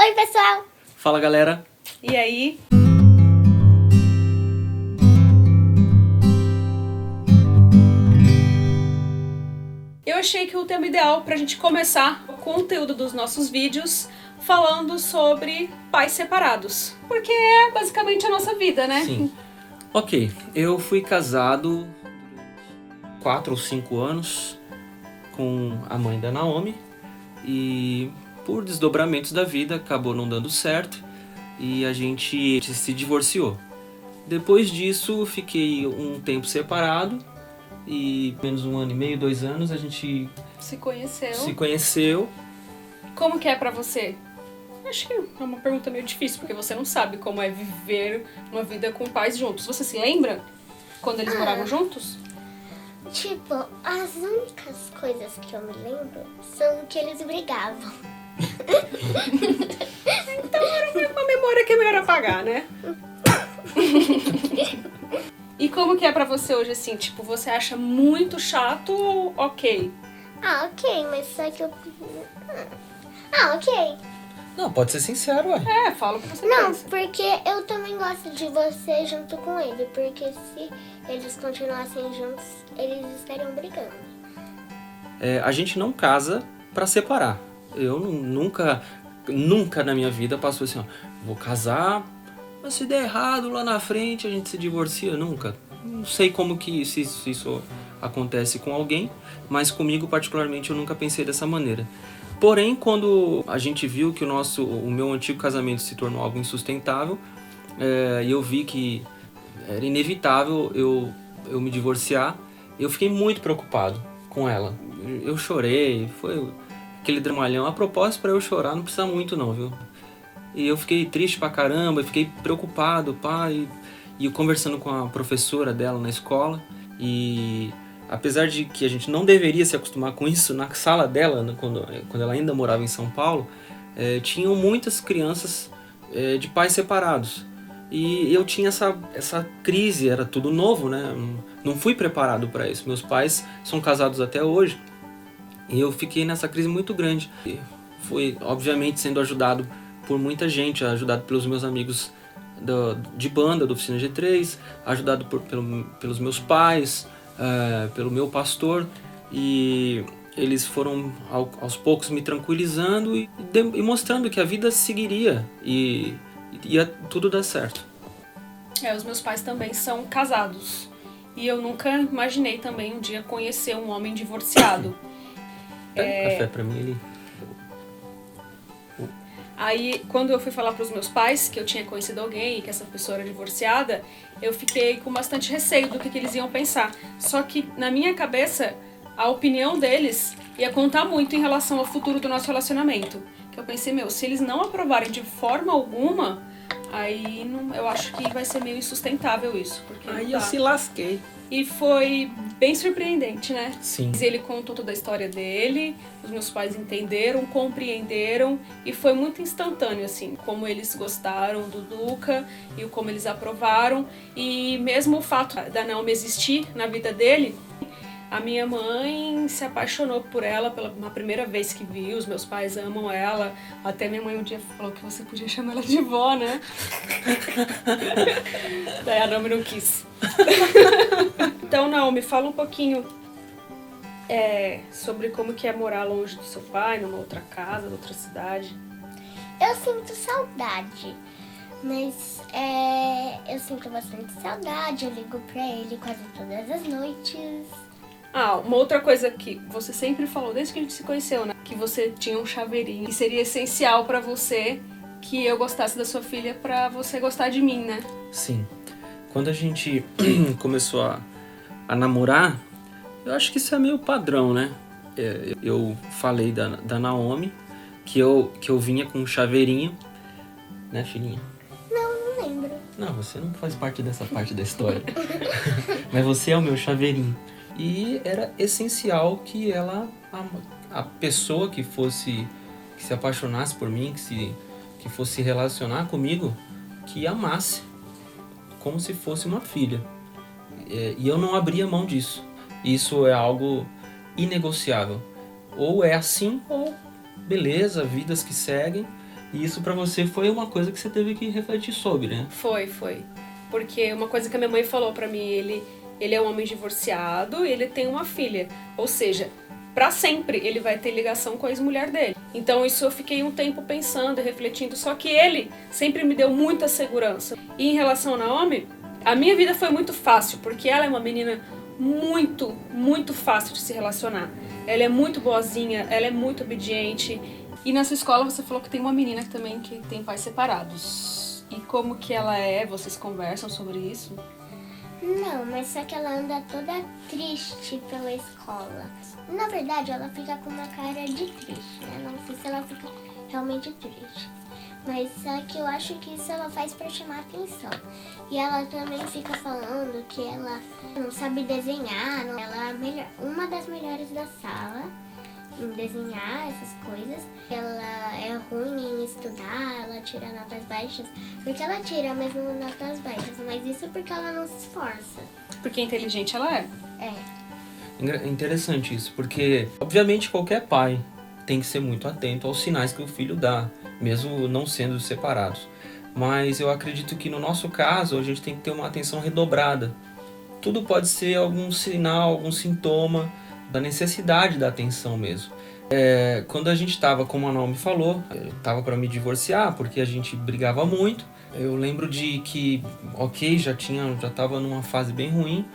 Oi, pessoal! Fala, galera! E aí? Eu achei que o tema ideal pra gente começar o conteúdo dos nossos vídeos falando sobre pais separados. Porque é basicamente a nossa vida, né? Sim. Ok, eu fui casado 4 ou 5 anos com a mãe da Naomi e por desdobramentos da vida acabou não dando certo e a gente se divorciou. Depois disso fiquei um tempo separado e menos 1 ano e meio, 2 anos a gente Se conheceu. se conheceu. Como que é pra você? Acho que é uma pergunta meio difícil, porque você não sabe como é viver uma vida com pais juntos. Você se lembra quando eles moravam juntos? Tipo, as únicas coisas que eu me lembro são que eles brigavam. Então era uma memória que é melhor apagar, né? E como que é pra você hoje, assim? Tipo, você acha muito chato ou ok? Ah, ok, mas só que eu... Ah, ok. Não, pode ser sincero, ué. É, fala o que você Não, pensa. porque eu também gosto de você junto com ele, porque se eles continuassem juntos, eles estariam brigando. A gente não casa pra separar. Eu nunca na minha vida passou assim, ó, vou casar, mas se der errado lá na frente a gente se divorcia, nunca. Não sei como que se isso acontece com alguém, mas comigo particularmente eu nunca pensei dessa maneira. Porém, quando a gente viu que o meu antigo casamento se tornou algo insustentável, e eu vi que era inevitável eu me divorciar, eu fiquei muito preocupado com ela. Eu chorei, foi aquele dramalhão. A propósito, para eu chorar não precisa muito não, viu? E eu fiquei triste pra caramba, fiquei preocupado, pai. E eu conversando com a professora dela na escola, e apesar de que a gente não deveria se acostumar com isso, na sala dela, né, quando ela ainda morava em São Paulo, tinham muitas crianças de pais separados. E eu tinha essa crise, era tudo novo, né? Não fui preparado para isso. Meus pais são casados até hoje e eu fiquei nessa crise muito grande. E fui, obviamente, sendo ajudado por muita gente, ajudado pelos meus amigos de banda, da Oficina G3, ajudado pelos meus pais, pelo meu pastor, e eles foram aos poucos me tranquilizando e mostrando que a vida seguiria e ia tudo dar certo. Os meus pais também são casados. E eu nunca imaginei também um dia conhecer um homem divorciado. Pega um café pra mim ali. Aí, quando eu fui falar pros meus pais que eu tinha conhecido alguém e que essa pessoa era divorciada, eu fiquei com bastante receio do que eles iam pensar. Só que, na minha cabeça, a opinião deles ia contar muito em relação ao futuro do nosso relacionamento. Que eu pensei, se eles não aprovarem de forma alguma, aí eu acho que vai ser meio insustentável isso. Porque Aí eu se lasquei. E foi bem surpreendente, né? Sim. Ele contou toda a história dele, os meus pais entenderam, compreenderam e foi muito instantâneo, assim, como eles gostaram do Luca e como eles aprovaram. E mesmo o fato da Naomi existir na vida dele, a minha mãe se apaixonou por ela na primeira vez que viu, os meus pais amam ela. Até minha mãe um dia falou que você podia chamar ela de vó, né? Daí a Naomi não quis. Então, Naomi, fala um pouquinho sobre como que é morar longe do seu pai, numa outra casa, outra cidade. Eu sinto saudade, mas eu sinto bastante saudade. Eu ligo pra ele quase todas as noites. Uma outra coisa que você sempre falou desde que a gente se conheceu, né? Que você tinha um chaveirinho que seria essencial pra você que eu gostasse da sua filha pra você gostar de mim, né? Sim. Quando a gente começou a namorar, eu acho que isso é meio padrão, né? Eu falei da Naomi que eu vinha com um chaveirinho, né, filhinha? Não lembro. Não, você não faz parte dessa parte da história. Mas você é o meu chaveirinho. E era essencial que a pessoa que se apaixonasse por mim, que fosse se relacionar comigo, que amasse como se fosse uma filha. E eu não abria mão disso. Isso é algo inegociável. Ou é assim, ou beleza, vidas que seguem. E isso pra você foi uma coisa que você teve que refletir sobre, né? Foi. Porque uma coisa que a minha mãe falou pra mim, ele é um homem divorciado e ele tem uma filha. Ou seja, pra sempre ele vai ter ligação com a ex-mulher dele. Então isso eu fiquei um tempo pensando e refletindo, só que ele sempre me deu muita segurança. E em relação a Naomi, a minha vida foi muito fácil, porque ela é uma menina muito fácil de se relacionar. Ela é muito boazinha, ela é muito obediente. E na sua escola você falou que tem uma menina também que tem pais separados. E como que ela é? Vocês conversam sobre isso? Não, mas só que ela anda toda triste pela escola. Na verdade, ela fica com uma cara de triste, né? Não sei se ela fica realmente triste. Mas só que eu acho que isso ela faz pra chamar atenção. E ela também fica falando que ela não sabe desenhar. Ela é uma das melhores da sala em desenhar essas coisas. Ela é ruim em estudar, ela tira notas baixas. Porque ela tira mesmo notas baixas, mas isso porque ela não se esforça. Porque inteligente ela é. É. Interessante isso, porque obviamente qualquer pai tem que ser muito atento aos sinais que o filho dá, mesmo não sendo separados. Mas eu acredito que no nosso caso a gente tem que ter uma atenção redobrada. Tudo pode ser algum sinal, algum sintoma da necessidade da atenção mesmo. Quando a gente estava, como a Naomi falou, estava para me divorciar porque a gente brigava muito. Eu lembro de que, já estava numa fase bem ruim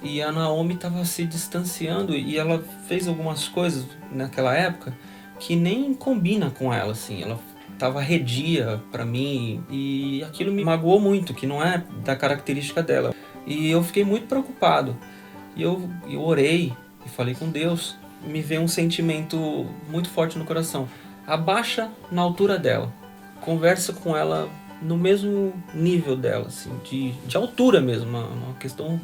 e a Naomi estava se distanciando e ela fez algumas coisas naquela época que nem combina com ela, assim. Ela estava arredia para mim e aquilo me magoou muito, que não é da característica dela. E eu fiquei muito preocupado. E eu orei e falei com Deus. Me veio um sentimento muito forte no coração. Abaixa na altura dela. Conversa com ela no mesmo nível dela, assim, de altura mesmo, uma questão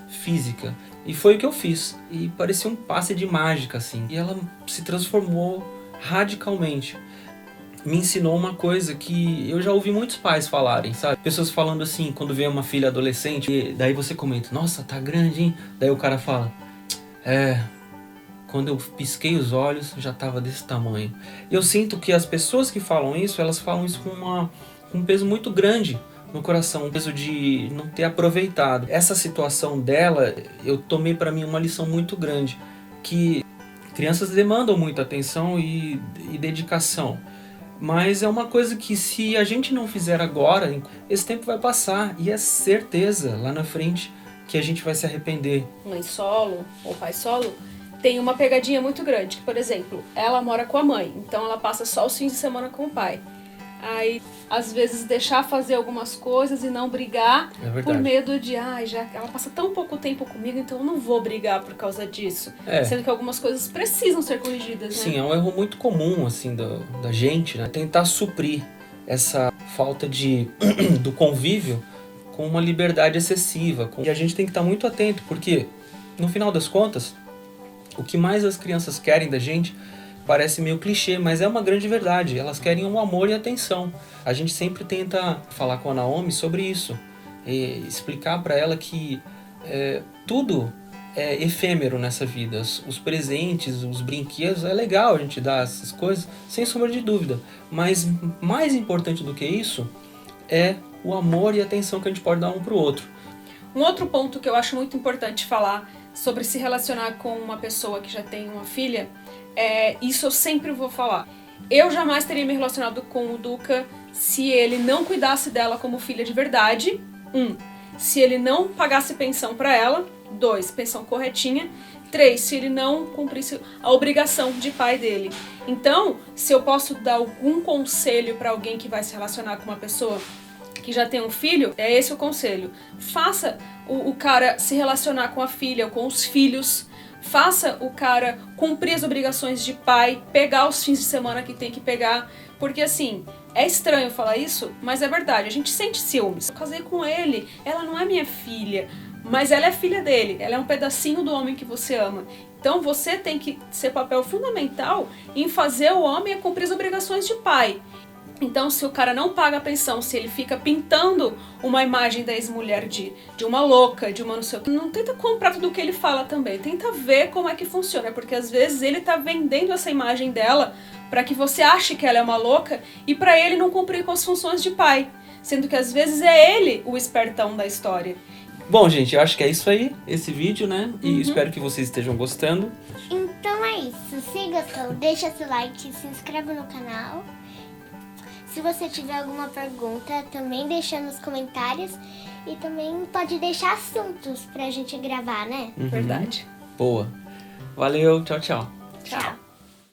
física. E foi o que eu fiz. E parecia um passe de mágica, assim. E ela se transformou radicalmente. Me ensinou uma coisa que eu já ouvi muitos pais falarem, sabe? Pessoas falando assim, quando vê uma filha adolescente, e daí você comenta, nossa, tá grande, hein? Daí o cara fala, quando eu pisquei os olhos, já tava desse tamanho. Eu sinto que as pessoas que falam isso, elas falam isso com um peso muito grande no coração, um peso de não ter aproveitado. Essa situação dela, eu tomei para mim uma lição muito grande, que crianças demandam muita atenção e dedicação. Mas é uma coisa que se a gente não fizer agora, esse tempo vai passar e é certeza lá na frente que a gente vai se arrepender. Mãe solo ou pai solo tem uma pegadinha muito grande. Por exemplo, ela mora com a mãe, então ela passa só os fins de semana com o pai. Aí, às vezes, deixar fazer algumas coisas e não brigar por medo de, já ela passa tão pouco tempo comigo, então eu não vou brigar por causa disso. Sendo que algumas coisas precisam ser corrigidas, né? Sim, é um erro muito comum, assim, da gente, né? Tentar suprir essa falta do convívio com uma liberdade excessiva. E a gente tem que estar muito atento, porque, no final das contas, o que mais as crianças querem da gente parece meio clichê, mas é uma grande verdade. Elas querem um amor e atenção. A gente sempre tenta falar com a Naomi sobre isso. E explicar para ela que tudo é efêmero nessa vida. Os presentes, os brinquedos, é legal a gente dar essas coisas, sem sombra de dúvida. Mas mais importante do que isso é o amor e a atenção que a gente pode dar um para o outro. Um outro ponto que eu acho muito importante falar sobre se relacionar com uma pessoa que já tem uma filha, isso eu sempre vou falar. Eu jamais teria me relacionado com o Duca se ele não cuidasse dela como filha de verdade. 1. Se ele não pagasse pensão pra ela. 2. Pensão corretinha. 3. Se ele não cumprisse a obrigação de pai dele. Então, se eu posso dar algum conselho pra alguém que vai se relacionar com uma pessoa que já tem um filho, é esse o conselho. Faça o cara se relacionar com a filha ou com os filhos. Faça o cara cumprir as obrigações de pai, pegar os fins de semana que tem que pegar. Porque assim, é estranho falar isso, mas é verdade. A gente sente ciúmes. Eu casei com ele, ela não é minha filha, mas ela é filha dele. Ela é um pedacinho do homem que você ama. Então você tem que ser papel fundamental em fazer o homem cumprir as obrigações de pai. Então, se o cara não paga a pensão, se ele fica pintando uma imagem da ex-mulher de uma louca, de uma não sei o que, não tenta comprar tudo o que ele fala também. Tenta ver como é que funciona, porque às vezes ele tá vendendo essa imagem dela para que você ache que ela é uma louca e para ele não cumprir com as funções de pai. Sendo que às vezes é ele o espertão da história. Bom, gente, eu acho que é isso aí, esse vídeo, né? E espero que vocês estejam gostando. Então é isso. Se gostou, deixa seu like, se inscreve no canal. Se você tiver alguma pergunta, também deixa nos comentários. E também pode deixar assuntos pra gente gravar, né? Verdade. Boa. Valeu, tchau, tchau. Tchau.